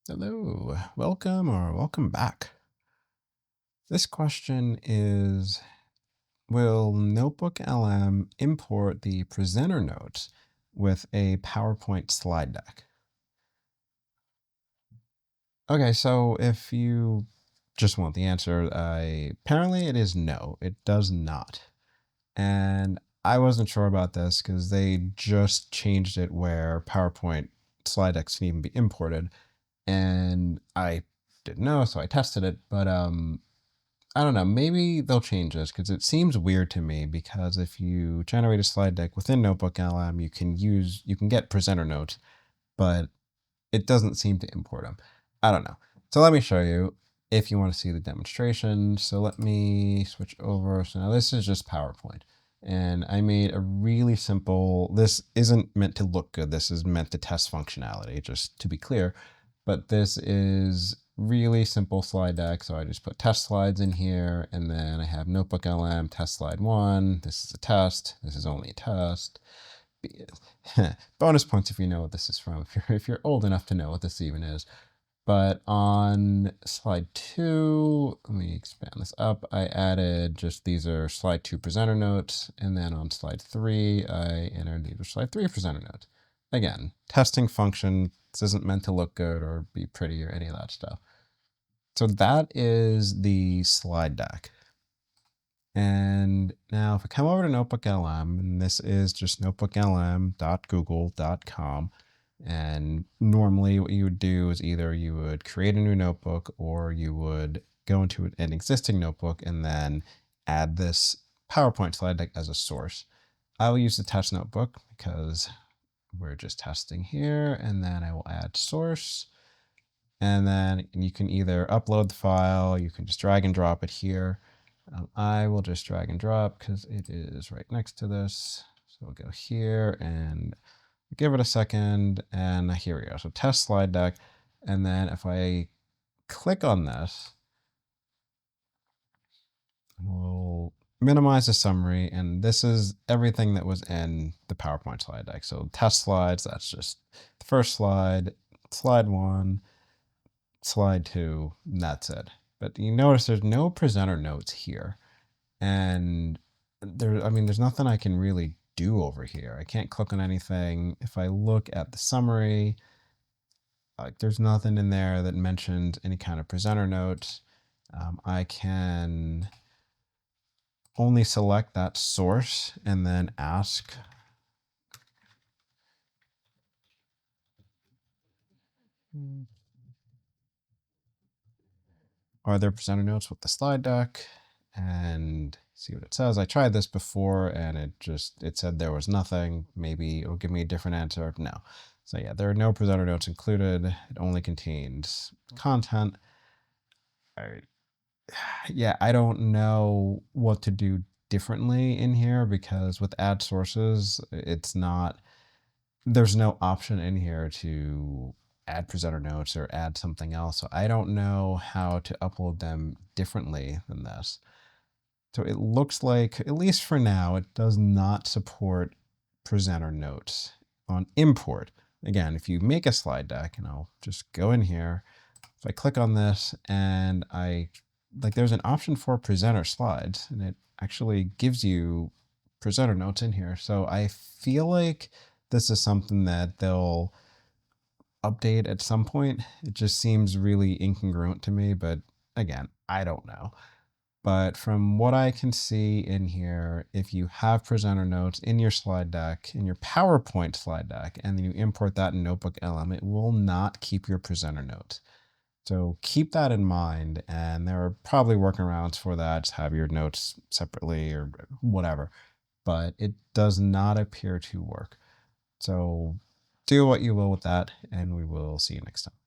Hello, welcome or welcome back. This question is, will NotebookLM import the presenter notes with a PowerPoint slide deck? Okay, so if you just want the answer, apparently it is no, it does not. And I wasn't sure about this because they just changed it where PowerPoint slide decks can even be imported. And I didn't know, so I tested it, but I don't know, maybe they'll change this because it seems weird to me, because if you generate a slide deck within NotebookLM, you can get presenter notes, but it doesn't seem to import them. I don't know. So let me show you if you want to see the demonstration. So let me switch over. So now this is just PowerPoint. And I made a really simple, this isn't meant to look good. This is meant to test functionality, just to be clear. But this is really simple slide deck. So I just put test slides in here, and then I have NotebookLM test slide 1. This is a test. This is only a test. Bonus points if you know what this is from, if you're old enough to know what this even is. But on slide 2, let me expand this up. I added these are slide 2 presenter notes. And then on slide 3, I entered these are slide 3 presenter notes. Again, testing function. This isn't meant to look good or be pretty or any of that stuff. So that is the slide deck. And now if I come over to NotebookLM, and this is just notebooklm.google.com. And normally what you would do is either you would create a new notebook, or you would go into an existing notebook and then add this PowerPoint slide deck as a source. I will use the test notebook because we're just testing here, and then I will add source. And then you can either upload the file, you can just drag and drop it here. I will just drag and drop because it is right next to this. So we'll go here and give it a second, and here we go. So test slide deck. And then if I click on this, we'll minimize the summary, and this is everything that was in the PowerPoint slide deck. So test slides, that's just the first slide, slide 1, slide 2, and that's it. But you notice there's no presenter notes here. And there's nothing I can really do over here. I can't click on anything. If I look at the summary, like there's nothing in there that mentions any kind of presenter notes. I can only select that source and then ask are there presenter notes with the slide deck, and see what it says. I tried this before and it said there was nothing. Maybe it'll give me a different answer. No. So yeah, there are no presenter notes included. It only contains content. Yeah, I don't know what to do differently in here, because with add sources, there's no option in here to add presenter notes or add something else. So I don't know how to upload them differently than this. So it looks like, at least for now, it does not support presenter notes on import. Again, if you make a slide deck, and I'll just go in here, if I click on this and there's an option for presenter slides, and it actually gives you presenter notes in here. So I feel like this is something that they'll update at some point. It just seems really incongruent to me, but again, I don't know. But from what I can see in here, if you have presenter notes in your slide deck, in your PowerPoint slide deck, and then you import that in NotebookLM, it will not keep your presenter notes. So keep that in mind, and there are probably workarounds for that. Just have your notes separately or whatever, but it does not appear to work. So do what you will with that, and we will see you next time.